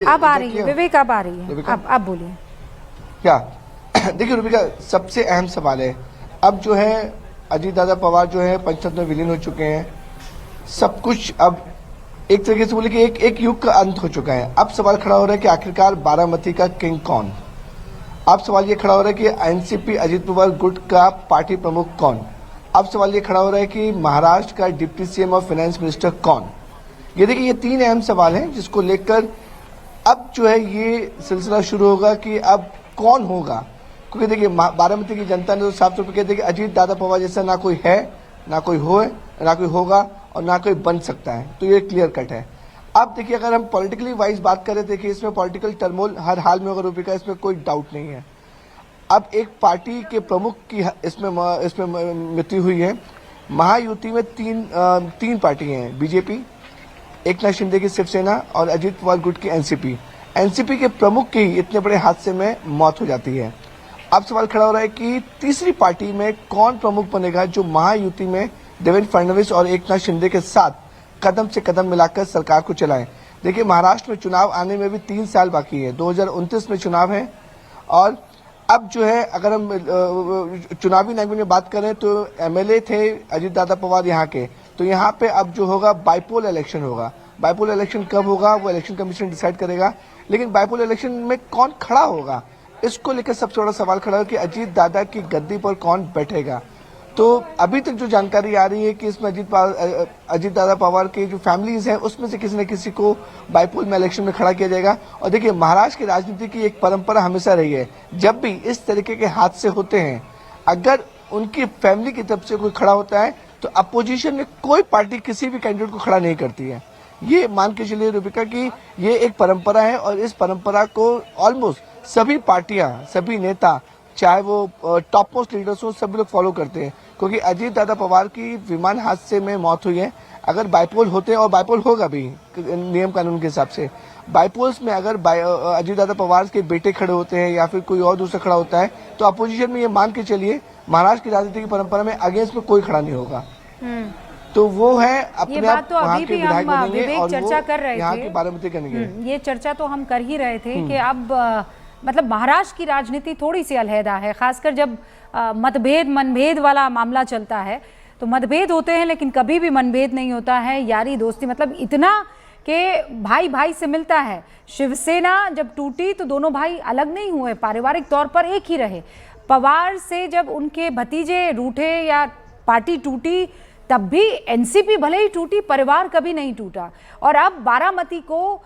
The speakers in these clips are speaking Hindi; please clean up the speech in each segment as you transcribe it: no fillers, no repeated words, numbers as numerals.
अब आ रही है विवेक, अब आ रही है, अब बोलिए क्या। देखिए रूबिका, सबसे अहम सवाल है अब जो है अजीत दादा पवार जो है पंचायत में विलीन हो चुके हैं। सब कुछ अब एक तरीके से बोले कि एक युग का अंत हो चुका है। अब सवाल खड़ा हो रहा है कि आखिरकार बारामती का किंग कौन। अब सवाल ये खड़ा हो रहा है कि एनसीपी अजीत पवार गुट का पार्टी प्रमुख कौन। अब सवाल ये खड़ा हो रहा है कि महाराष्ट्र का डिप्टी सीएम और फाइनेंस मिनिस्टर कौन। ये देखिए, ये तीन अहम सवाल हैं जिसको लेकर अब जो है ये सिलसिला शुरू होगा कि अब कौन होगा। क्योंकि देखिए बारामती की जनता ने तो साफ तौर पर कहते कि अजीत दादा पवार जैसा ना कोई है, ना कोई हो, ना कोई होगा और ना कोई बन सकता है। तो ये क्लियर कट है। अब देखिए, अगर हम पॉलिटिकली वाइज बात करें, देखिए इसमें पॉलिटिकल टर्मोल हर हाल में होगा रूबिका, इसमें कोई डाउट नहीं है। अब एक पार्टी के प्रमुख की इसमें मृत्यु हुई है। महायुति में तीन पार्टी हैं, बीजेपी, एकनाथ शिंदे की शिवसेना और अजीत पवार गुट की एनसीपी। एनसीपी के प्रमुख की इतने बड़े हादसे में मौत हो जाती है। अब सवाल खड़ा हो रहा है कि तीसरी पार्टी में कौन प्रमुख बनेगा जो महायुति में देवेंद्र फडणवीस और एकनाथ शिंदे के साथ कदम से कदम मिलाकर सरकार को चलाएं। देखिए महाराष्ट्र में चुनाव आने में भी 3 साल बाकी है, 2029 में चुनाव है। और अब जो है अगर हम चुनावी लैंग्वेज में बात करें तो एमएलए थे अजीत दादा पवार यहाँ के, तो यहाँ पे अब जो होगा बाइपोल इलेक्शन होगा। बाइपोल इलेक्शन कब होगा वो इलेक्शन कमीशन डिसाइड करेगा, लेकिन बाइपोल इलेक्शन में कौन खड़ा होगा इसको लेकर सबसे बड़ा सवाल खड़ा है कि अजीत दादा की गद्दी पर कौन बैठेगा। तो अभी तक जो जानकारी आ रही है कि इसमें अजीत दादा पवार की जो फैमिलीज हैं उसमें से किसी न किसी को बाइपोल में इलेक्शन में खड़ा किया जाएगा। और देखिए महाराष्ट्र की राजनीति की एक परंपरा हमेशा रही है, जब भी इस तरीके के हादसे होते हैं अगर उनकी फैमिली की तरफ से कोई खड़ा होता है तो अपोजिशन में कोई पार्टी किसी भी कैंडिडेट को खड़ा नहीं करती है। ये मान के चलिए रूबिका कि ये एक परंपरा है और इस परंपरा को ऑलमोस्ट सभी पार्टियां, सभी नेता, चाहे वो टॉप मोस्ट लीडर्स हो, सभी लोग फॉलो करते हैं। क्योंकि अजीत दादा पवार की विमान हादसे में मौत हुई है। अगर बाइपोल होते हैं, और बाइपोल होगा भी नियम कानून के हिसाब से, बाइपोल्स में अगर अजीत दादा पवार के बेटे खड़े होते हैं या फिर कोई और दूसरा खड़ा होता है तो अपोजिशन में ये मान के चलिए महाराष्ट्र की राजनीति की परंपरा में अगेंस्ट में कोई खड़ा नहीं होगा। तो वो है अपने आप तो अभी भी हम विवेक चर्चा कर रहे थे, यहाँ की बारामती करेंगे। ये चर्चा तो हम कर ही रहे थे कि अब मतलब महाराष्ट्र की राजनीति थोड़ी सी अलहदा है, खासकर जब मनभेद वाला मामला चलता है। तो मतभेद होते हैं लेकिन कभी भी मनभेद नहीं होता है, यारी दोस्ती, मतलब इतना कि भाई भाई से मिलता है। शिवसेना जब टूटी तो दोनों भाई अलग नहीं हुए, पारिवारिक तौर पर एक ही रहे। पवार से जब उनके भतीजे रूठे या पार्टी टूटी तब भी एनसीपी भले ही टूटी, परिवार कभी नहीं टूटा। और अब बारामती को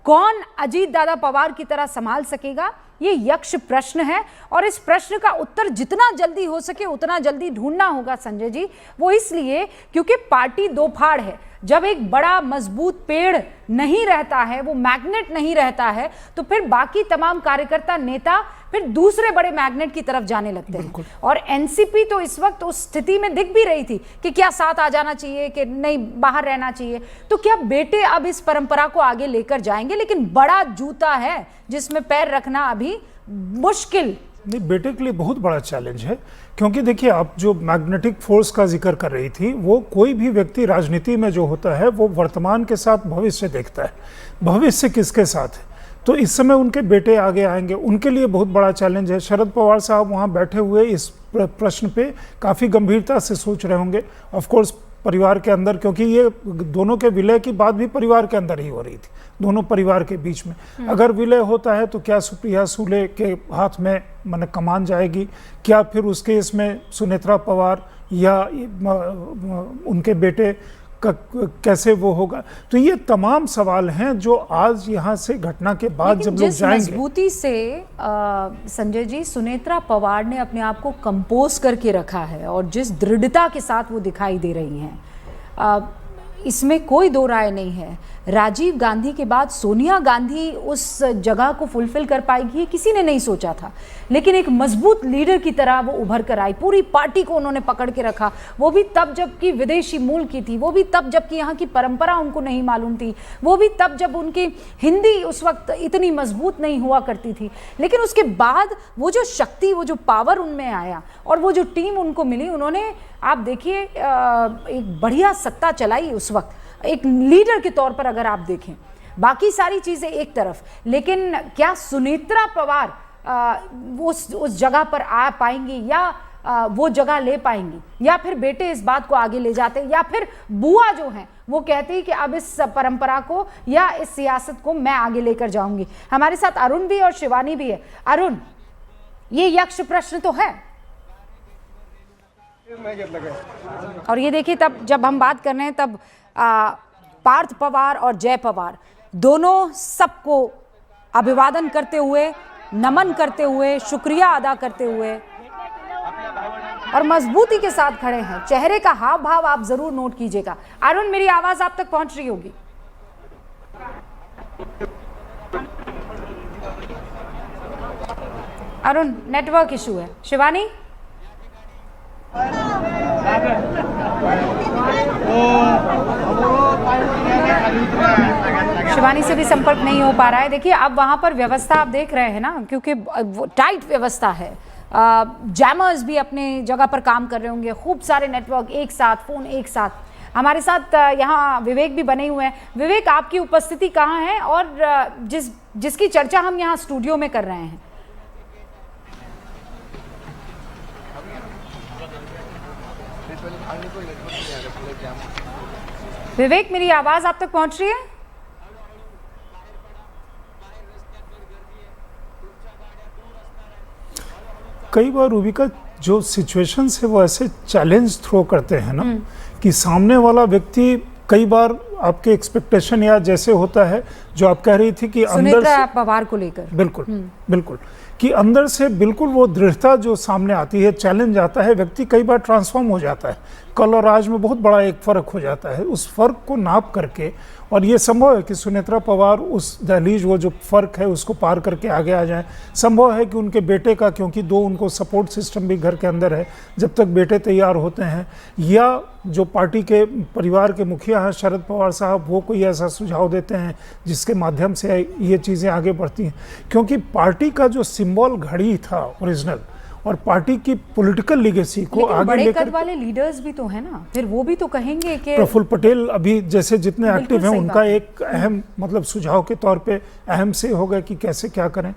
कौन अजीत दादा पवार की तरह संभाल सकेगा, ये यक्ष प्रश्न है। और इस प्रश्न का उत्तर जितना जल्दी हो सके उतना जल्दी ढूंढना होगा संजय जी। वो इसलिए क्योंकि पार्टी दो फाड़ है। जब एक बड़ा मजबूत पेड़ नहीं रहता है, वो मैग्नेट नहीं रहता है, तो फिर बाकी तमाम कार्यकर्ता, नेता फिर दूसरे बड़े मैग्नेट की तरफ जाने लगते हैं। और एनसीपी तो इस वक्त उस स्थिति में दिख भी रही थी कि क्या साथ आ जाना चाहिए कि नहीं बाहर रहना चाहिए। तो क्या बेटे अब इस परंपरा को आगे लेकर जाएंगे? लेकिन बड़ा जूता है जिसमें पैर रखना अभी मुश्किल। नहीं, बेटे के लिए बहुत बड़ा चैलेंज है। क्योंकि देखिए, आप जो मैग्नेटिक फोर्स का जिक्र कर रही थी, वो कोई भी व्यक्ति राजनीति में जो होता है वो वर्तमान के साथ भविष्य देखता है, भविष्य किसके साथ है। तो इस समय उनके बेटे आगे आएंगे, उनके लिए बहुत बड़ा चैलेंज है। शरद पवार साहब वहाँ बैठे हुए इस प्रश्न पे काफ़ी गंभीरता से सोच रहे होंगे। ऑफकोर्स परिवार के अंदर, क्योंकि ये दोनों के विलय की बात भी परिवार के अंदर ही हो रही थी, दोनों परिवार के बीच में। अगर विलय होता है तो क्या सुप्रिया सुले के हाथ में माने कमान जाएगी, क्या फिर उस केस में सुनेत्रा पवार या उनके बेटे का कैसे वो होगा। तो ये तमाम सवाल हैं जो आज यहाँ से घटना के बाद जब लोग जाएंगे। मजबूती से संजय जी सुनेत्रा पवार ने अपने आप को कंपोज करके रखा है और जिस दृढ़ता के साथ वो दिखाई दे रही हैं, इसमें कोई दो राय नहीं है। राजीव गांधी के बाद सोनिया गांधी उस जगह को फुलफिल कर पाएगी किसी ने नहीं सोचा था, लेकिन एक मजबूत लीडर की तरह वो उभर कर आई। पूरी पार्टी को उन्होंने पकड़ के रखा, वो भी तब जबकि विदेशी मूल की थी, वो भी तब जबकि यहाँ की परंपरा उनको नहीं मालूम थी, वो भी तब जब उनकी हिंदी उस वक्त इतनी मजबूत नहीं हुआ करती थी। लेकिन उसके बाद वो जो शक्ति, वो जो पावर उनमें आया और वो जो टीम उनको मिली, उन्होंने आप देखिए एक बढ़िया सत्ता चलाई उस वक्त एक लीडर के तौर पर। अगर आप देखें बाकी सारी चीज़ें एक तरफ, लेकिन क्या सुनेत्रा पवार उस जगह पर आ पाएंगी या वो जगह ले पाएंगी, या फिर बेटे इस बात को आगे ले जाते, या फिर बुआ जो हैं वो कहती है कि अब इस परंपरा को या इस सियासत को मैं आगे लेकर जाऊंगी। हमारे साथ अरुण भी और शिवानी भी है। अरुण, ये यक्ष प्रश्न तो है, और ये देखिए तब जब हम बात कर रहे हैं तब पार्थ पवार और जय पवार दोनों सबको अभिवादन करते हुए, नमन करते हुए, शुक्रिया अदा करते हुए और मजबूती के साथ खड़े हैं। चेहरे का हाव भाव आप जरूर नोट कीजिएगा। अरुण, मेरी आवाज आप तक पहुंच रही होगी। अरुण, नेटवर्क इशू है। शिवानी, शिवानी से भी संपर्क नहीं हो पा रहा है। देखिए अब वहां पर व्यवस्था आप देख रहे हैं ना, क्योंकि टाइट व्यवस्था है। जैमर्स भी अपने जगह पर काम कर रहे होंगे, खूब सारे नेटवर्क एक साथ, फोन एक साथ। हमारे साथ यहाँ विवेक भी बने हुए हैं। विवेक, आपकी उपस्थिति कहाँ है और जिसकी चर्चा हम यहाँ स्टूडियो में कर रहे हैं? विवेक, मेरी आवाज आप तक पहुंच रही है? कई बार रूबिका जो सिचुएशंस है वो ऐसे चैलेंज थ्रो करते हैं ना कि सामने वाला व्यक्ति कई बार आपके एक्सपेक्टेशन या जैसे होता है जो आप कह रही थी कि अंदर से पवार को लेकर, बिल्कुल बिल्कुल, कि अंदर से बिल्कुल वो दृढ़ता जो सामने आती है, चैलेंज आता है, व्यक्ति कई बार ट्रांसफॉर्म हो जाता है। कल और आज में बहुत बड़ा एक फ़र्क हो जाता है। उस फ़र्क को नाप करके, और ये संभव है कि सुनेत्रा पवार उस दहलीज, वो जो फ़र्क है उसको पार करके आगे आ जाए। संभव है कि उनके बेटे का, क्योंकि दो उनको सपोर्ट सिस्टम भी घर के अंदर है, जब तक बेटे तैयार होते हैं, या जो पार्टी के परिवार के मुखिया हैं शरद पवार साहब, वो कोई ऐसा सुझाव देते हैं जिसके माध्यम से ये चीज़ें आगे बढ़ती हैं। क्योंकि पार्टी का जो सिंबल घड़ी था ओरिजिनल, और पार्टी की पॉलिटिकल लेगेसी को आगे बड़े लेकर, कद वाले लीडर्स भी तो है ना, फिर वो भी तो कहेंगे कि प्रफुल्ल पटेल अभी जैसे जितने एक्टिव हैं, उनका एक अहम मतलब सुझाव के तौर पे अहम से होगा कि कैसे क्या करें।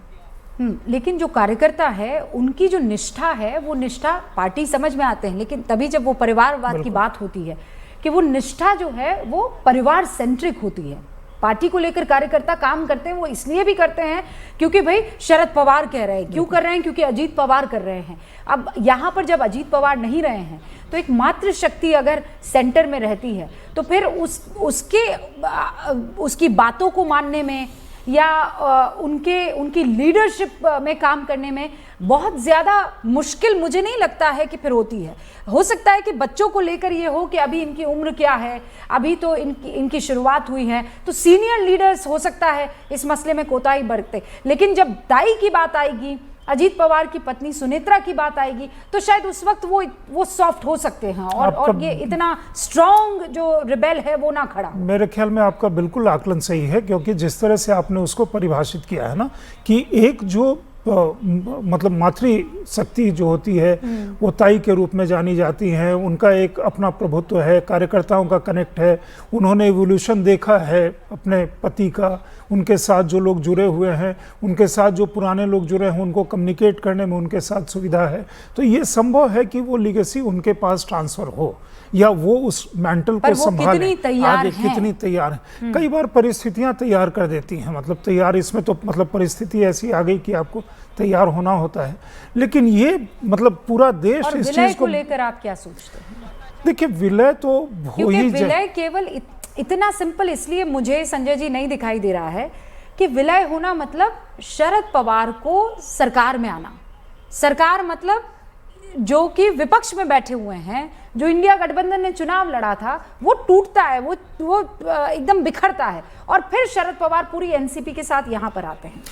लेकिन जो कार्यकर्ता है उनकी जो निष्ठा है, वो निष्ठा पार्टी समझ में आते हैं, लेकिन तभी जब वो परिवारवाद की बात होती है कि वो निष्ठा जो है वो परिवार सेंट्रिक होती है। पार्टी को लेकर कार्यकर्ता काम करते हैं, वो इसलिए भी करते हैं क्योंकि भाई शरद पवार कह रहे हैं। क्यों कर रहे हैं? क्योंकि अजीत पवार कर रहे हैं। अब यहाँ पर जब अजीत पवार नहीं रहे हैं तो एक मातृशक्ति अगर सेंटर में रहती है तो फिर उसकी बातों को मानने में या उनकी लीडरशिप में काम करने में बहुत ज़्यादा मुश्किल मुझे नहीं लगता है कि फिर होती है। हो सकता है कि बच्चों को लेकर ये हो कि अभी इनकी उम्र क्या है, अभी तो इनकी शुरुआत हुई है, तो सीनियर लीडर्स हो सकता है इस मसले में कोताही बरते, लेकिन जब दाई की बात आएगी, अजीत पवार की पत्नी सुनेत्रा की बात आएगी, तो शायद उस वक्त वो सॉफ्ट हो सकते हैं और ये इतना स्ट्रॉन्ग जो रिबेल है वो ना खड़ा। मेरे ख्याल में आपका बिल्कुल आकलन सही है, क्योंकि जिस तरह से आपने उसको परिभाषित किया है ना कि एक जो मतलब मातृ शक्ति जो होती है वो ताई के रूप में जानी जाती हैं, उनका एक अपना प्रभुत्व है, कार्यकर्ताओं का कनेक्ट है, उन्होंने एवोल्यूशन देखा है अपने पति का, उनके साथ जो लोग जुड़े हुए हैं, उनके साथ जो पुराने लोग जुड़े हैं, उनको कम्युनिकेट करने में उनके साथ सुविधा है। तो ये संभव है कि वो लीगेसी उनके पास ट्रांसफ़र हो या वो उस मेंटल को संभालें, आगे कितनी तैयार है। कई बार परिस्थितियां तैयार कर देती हैं, मतलब तैयार इसमें तो मतलब परिस्थिति ऐसी आ गई कि आपको तैयार होना होता है। लेकिन ये मतलब पूरा देश इस चीज को लेकर आप क्या सोचते हैं? देखिए, विलय तो हो ही विलय केवल इतना सिंपल इसलिए मुझे संजय जी नहीं दिखाई दे रहा है कि विलय होना मतलब शरद पवार को सरकार में आना। सरकार मतलब जो कि विपक्ष में बैठे हुए हैं, जो इंडिया गठबंधन ने चुनाव लड़ा था, वो टूटता है, वो एकदम बिखरता है, और फिर शरद पवार पूरी एनसीपी के साथ यहाँ पर आते हैं।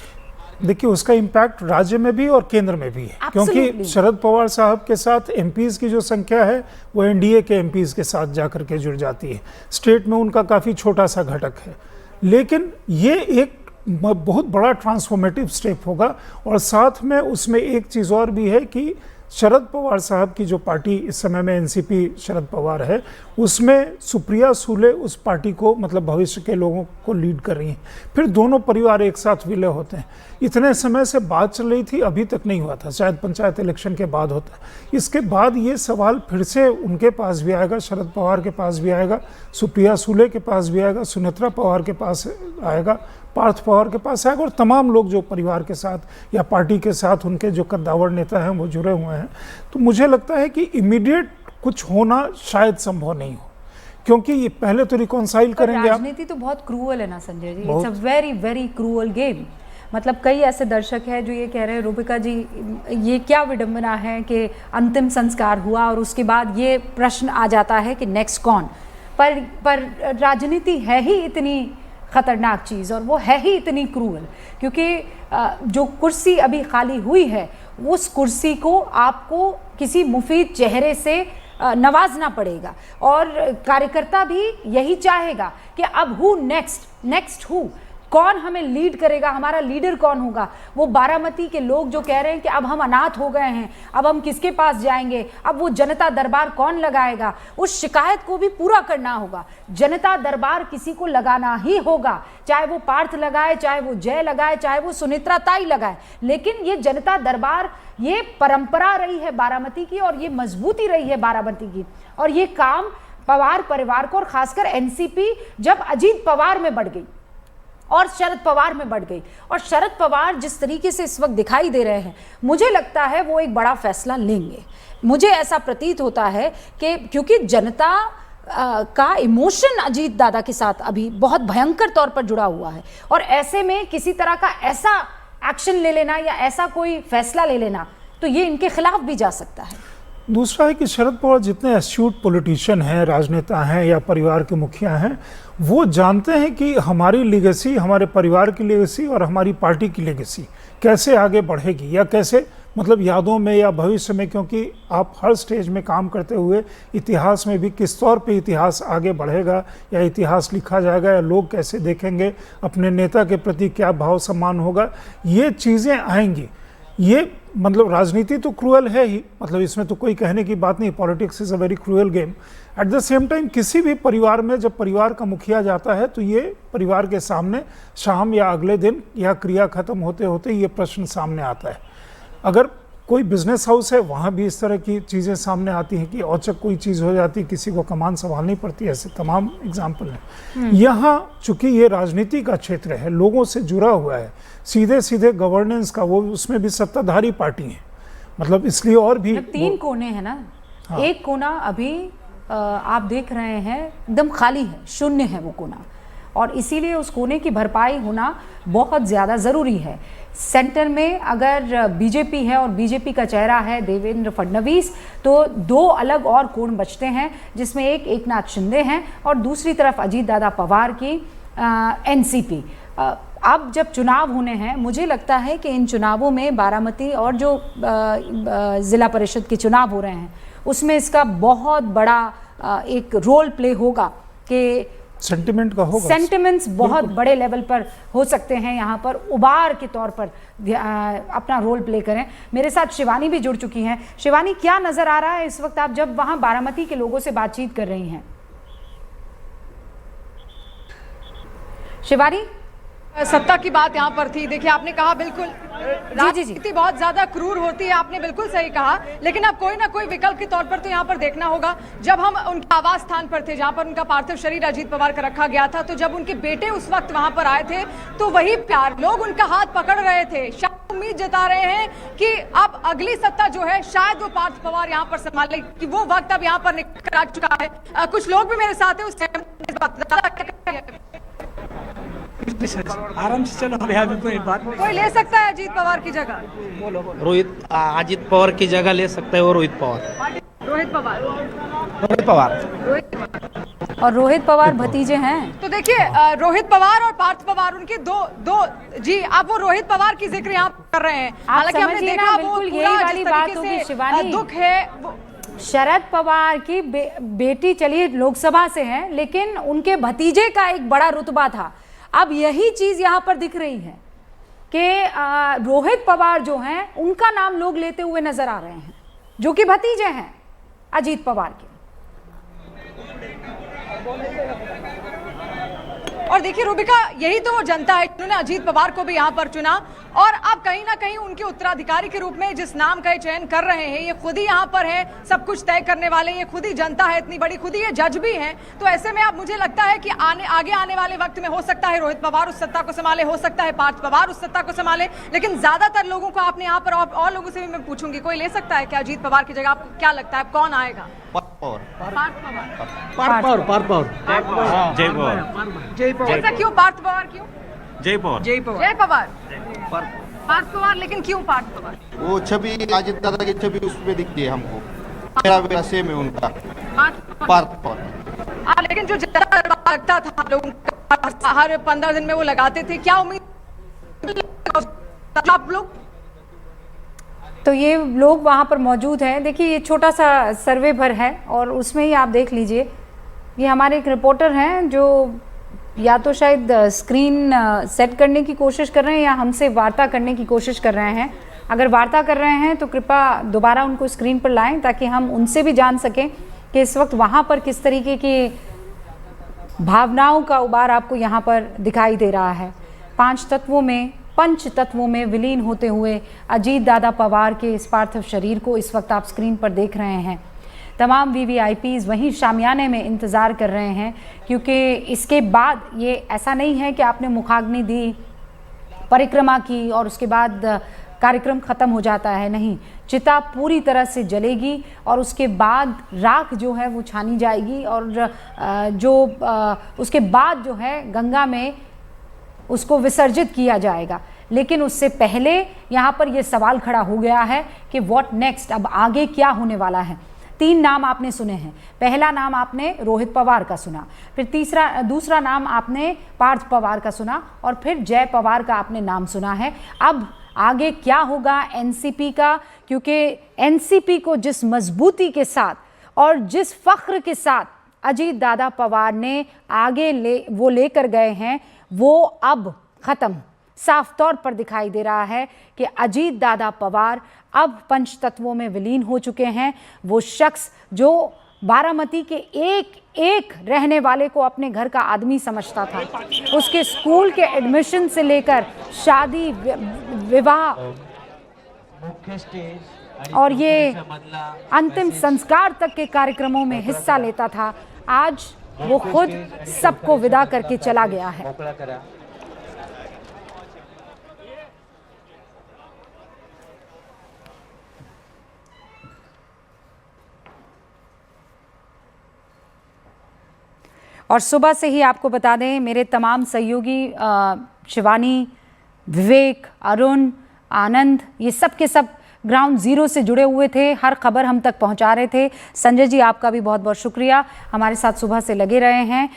देखिए, उसका इम्पैक्ट राज्य में भी और केंद्र में भी है, क्योंकि शरद पवार साहब के साथ एमपीज की जो संख्या है वो एनडीए के एमपीज के साथ जाकर के जुड़ जाती है। स्टेट में उनका काफ़ी छोटा सा घटक है, लेकिन ये एक बहुत बड़ा ट्रांसफॉर्मेटिव स्टेप होगा। और साथ में उसमें एक चीज़ और भी है कि शरद पवार साहब की जो पार्टी इस समय में एनसीपी शरद पवार है, उसमें सुप्रिया सूले उस पार्टी को मतलब भविष्य के लोगों को लीड कर रही हैं। फिर दोनों परिवार एक साथ विलय होते हैं। इतने समय से बात चल रही थी, अभी तक नहीं हुआ था, शायद पंचायत इलेक्शन के बाद होता है। इसके बाद ये सवाल फिर से उनके पास भी आएगा, शरद पवार के पास भी आएगा, सुप्रिया सूले के पास भी आएगा, सुनेत्रा पवार के पास आएगा, पार्थ पवार के पास आएगा, और तमाम लोग जो परिवार के साथ या पार्टी के साथ उनके जो कद्दावर नेता हैं वो जुड़े हुए हैं। तो मुझे लगता है कि इमीडिएट कुछ होना शायद संभव नहीं हो, क्योंकि ये पहले तो रिकॉन्साइल करेंगे आप। राजनीति तो बहुत क्रूअल है ना Sanjay ji, it's a very very cruel game. मतलब कई ऐसे दर्शक हैं जो ये कह रहे हैं रूबिका जी ये क्या विडंबना है कि अंतिम संस्कार हुआ और उसके बाद ये प्रश्न आ जाता है कि नेक्स्ट कौन। पर राजनीति है ही इतनी खतरनाक चीज़ और वो है ही इतनी क्रूअल, क्योंकि जो कुर्सी अभी खाली हुई है उस कुर्सी को आपको किसी मुफीद चेहरे से नवाजना पड़ेगा, और कार्यकर्ता भी यही चाहेगा कि अब हु नेक्स्ट हु, कौन हमें लीड करेगा, हमारा लीडर कौन होगा। वो बारामती के लोग जो कह रहे हैं कि अब हम अनाथ हो गए हैं, अब हम किसके पास जाएंगे, अब वो जनता दरबार कौन लगाएगा, उस शिकायत को भी पूरा करना होगा। जनता दरबार किसी को लगाना ही होगा, चाहे वो पार्थ लगाए, चाहे वो जय लगाए, चाहे वो सुनेत्रा ताई लगाए, लेकिन ये जनता दरबार ये परंपरा रही है बारामती की, और ये मजबूती रही है बारामती की। और ये काम पवार परिवार को, और खासकर एनसीपी जब अजीत पवार में बढ़ गई और शरद पवार में बढ़ गई, और शरद पवार जिस तरीके से इस वक्त दिखाई दे रहे हैं, मुझे लगता है वो एक बड़ा फैसला लेंगे। मुझे ऐसा प्रतीत होता है कि क्योंकि जनता का इमोशन अजीत दादा के साथ अभी बहुत भयंकर तौर पर जुड़ा हुआ है, और ऐसे में किसी तरह का ऐसा एक्शन ले लेना या ऐसा कोई फैसला ले लेना तो ये इनके खिलाफ भी जा सकता है। दूसरा है कि शरद पवार जितने एस्ट्यूट पॉलिटिशियन हैं, राजनेता हैं या परिवार के मुखिया हैं, वो जानते हैं कि हमारी लेगेसी, हमारे परिवार की लेगेसी और हमारी पार्टी की लेगेसी कैसे आगे बढ़ेगी, या कैसे मतलब यादों में या भविष्य में, क्योंकि आप हर स्टेज में काम करते हुए इतिहास में भी किस तौर पे इतिहास आगे बढ़ेगा या इतिहास लिखा जाएगा, या लोग कैसे देखेंगे, अपने नेता के प्रति क्या भाव सम्मान होगा, ये चीज़ें आएंगी। ये मतलब राजनीति तो क्रूअल है ही, मतलब इसमें तो कोई कहने की बात नहीं, politics is a very cruel game. At the same time किसी भी परिवार में जब परिवार का मुखिया जाता है तो ये परिवार के सामने शाम या अगले दिन या क्रिया खत्म होते होते ये प्रश्न सामने आता है। अगर कोई बिजनेस हाउस है वहाँ भी इस तरह की चीज़ें सामने आती हैं कि औचक कोई चीज़ हो जाती, किसी को कमान संभालनी पड़ती है, ऐसे तमाम एग्जाम्पल हैं। यहाँ चूंकि ये राजनीति का क्षेत्र है, लोगों से जुड़ा हुआ है, सीधे सीधे गवर्नेंस का, वो उसमें भी सत्ताधारी पार्टी है, मतलब इसलिए और भी तीन कोने हैं ना। हाँ। एक कोना अभी आप देख रहे हैं एकदम खाली है, शून्य है वो कोना, और इसीलिए उस कोने की भरपाई होना बहुत ज़्यादा ज़रूरी है। सेंटर में अगर बीजेपी है और बीजेपी का चेहरा है देवेंद्र फडणवीस, तो दो अलग और कोण बचते हैं, जिसमें एक एकनाथ शिंदे हैं और दूसरी तरफ अजीत दादा पवार की एनसीपी। अब जब चुनाव होने हैं, मुझे लगता है कि इन चुनावों में बारामती और जो ज़िला परिषद के चुनाव हो रहे हैं उसमें इसका बहुत बड़ा एक रोल प्ले होगा कि सेंटिमेंट का होगा, सेंटिमेंट्स बहुत बड़े लेवल पर हो सकते हैं, यहाँ पर उबार के तौर पर अपना रोल प्ले करें। मेरे साथ शिवानी भी जुड़ चुकी हैं। शिवानी, क्या नजर आ रहा है इस वक्त आप जब वहाँ बारामती के लोगों से बातचीत कर रही हैं? शिवानी, सत्ता की बात यहाँ पर थी। देखिए, आपने कहा बिल्कुल राजनीति बहुत ज्यादा क्रूर होती है, आपने बिल्कुल सही कहा, लेकिन अब कोई ना कोई विकल्प के तौर पर तो यहाँ पर देखना होगा। जब हम उनके आवास स्थान पर थे जहाँ पर उनका पार्थिव शरीर अजीत पवार का रखा गया था, तो जब उनके बेटे उस वक्त वहां पर आए थे तो वही प्यार लोग उनका हाथ पकड़ रहे थे। शायद उम्मीद जता रहे हैं कि अब अगली सत्ता जो है शायद वो पार्थ पवार यहाँ पर संभाले, कि वो वक्त अब यहाँ पर निकल आ चुका है। कुछ लोग भी मेरे साथ है, आराम से चलो, अभी कोई बात नहीं। कोई ले सकता है अजीत पवार की जगह? रोहित अजीत पवार की जगह ले सकता है वो रोहित पवार। रोहित पवार और रोहित पवार भतीजे हैं। तो देखिए, रोहित पवार और पार्थ पवार, उनके दो जी, आप वो रोहित पवार की जिक्र यहाँ कर रहे हैं, हालांकि हमने देखा वो पूरा जिस तरीके से दुख है। शरद पवार की बेटी चलिए लोकसभा से है, लेकिन उनके भतीजे का एक बड़ा रुतबा था। अब यही चीज यहां पर दिख रही है कि रोहित पवार जो हैं उनका नाम लोग लेते हुए नजर आ रहे हैं। जो कि भतीजे हैं अजीत पवार के। और देखिए रूबिका, यही तो वो जनता है जिन्होंने अजीत पवार को भी यहाँ पर चुना, और अब कहीं ना कहीं उनके उत्तराधिकारी के रूप में जिस नाम का चयन कर रहे हैं, ये खुद ही यहाँ पर है सब कुछ तय करने वाले, ये खुद ही जनता है इतनी बड़ी, खुद ही ये जज भी हैं। तो ऐसे में अब मुझे लगता है कि आगे आने वाले वक्त में हो सकता है रोहित पवार उस सत्ता को संभाले, हो सकता है पार्थ पवार उस सत्ता को संभाले, लेकिन ज्यादातर लोगों को आपने यहाँ पर और लोगों से भी मैं पूछूंगी, कोई ले सकता है क्या अजीत पवार की जगह? आपको क्या लगता है कौन आएगा? ऐसा क्यों? पार्थ पवार क्यों? जय पवार। जय पवार। पार्थ पवार, लेकिन क्यों पार्थ पवार? वो छवि अजित दादा की छवि उसमें दिखती है हमको, मेरा सेम है उनका, पार्थ पवार। लेकिन जो ज्यादा लगता था लोगों का, हर 15 दिन में वो लगाते थे, क्या उम्मीद आप लोग? तो ये लोग वहाँ पर मौजूद हैं। देखिए ये छोटा सा सर्वे भर है और उसमें ही आप देख लीजिए, ये हमारे एक रिपोर्टर हैं जो या तो शायद स्क्रीन सेट करने की कोशिश कर रहे हैं या हमसे वार्ता करने की कोशिश कर रहे हैं। अगर वार्ता कर रहे हैं तो कृपया दोबारा उनको स्क्रीन पर लाएं ताकि हम उनसे भी जान सकें कि इस वक्त वहाँ पर किस तरीके की भावनाओं का उबार आपको यहाँ पर दिखाई दे रहा है। पंच तत्वों में विलीन होते हुए अजीत दादा पवार के इस पार्थिव शरीर को इस वक्त आप स्क्रीन पर देख रहे हैं। तमाम वीवीआईपीज़ वहीं शामियाने में इंतज़ार कर रहे हैं, क्योंकि इसके बाद ये ऐसा नहीं है कि आपने मुखाग्नि दी, परिक्रमा की और उसके बाद कार्यक्रम ख़त्म हो जाता है। नहीं, चिता पूरी तरह से जलेगी और उसके बाद राख जो है वो छानी जाएगी और उसके बाद जो है गंगा में उसको विसर्जित किया जाएगा। लेकिन उससे पहले यहाँ पर यह सवाल खड़ा हो गया है कि व्हाट नेक्स्ट, अब आगे क्या होने वाला है। 3 नाम आपने सुने हैं। पहला नाम आपने रोहित पवार का सुना, फिर दूसरा नाम आपने पार्थ पवार का सुना और फिर जय पवार का आपने नाम सुना है। अब आगे क्या होगा एनसीपी का, क्योंकि एनसीपी को जिस मजबूती के साथ और जिस फख्र के साथ अजीत दादा पवार ने आगे लेकर गए हैं, वो अब ख़त्म। साफ तौर पर दिखाई दे रहा है कि अजीत दादा पवार अब पंच तत्वों में विलीन हो चुके हैं। वो शख्स जो बारामती के एक रहने वाले को अपने घर का आदमी समझता था, उसके स्कूल के एडमिशन से लेकर शादी विवाह और ये अंतिम संस्कार तक के कार्यक्रमों में हिस्सा लेता था, आज वो खुद सबको विदा करके चला गया है। और सुबह से ही आपको बता दें, मेरे तमाम सहयोगी शिवानी, विवेक, अरुण, आनंद, ये सब के सब ग्राउंड ज़ीरो से जुड़े हुए थे, हर खबर हम तक पहुंचा रहे थे। संजय जी, आपका भी बहुत बहुत शुक्रिया, हमारे साथ सुबह से लगे रहे हैं।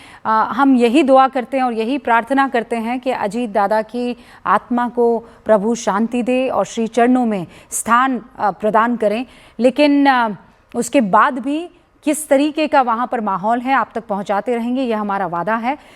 हम यही दुआ करते हैं और यही प्रार्थना करते हैं कि अजीत दादा की आत्मा को प्रभु शांति दे और श्री चरणों में स्थान प्रदान करें। लेकिन उसके बाद भी किस तरीके का वहाँ पर माहौल है आप तक पहुँचाते रहेंगे, यह हमारा वादा है।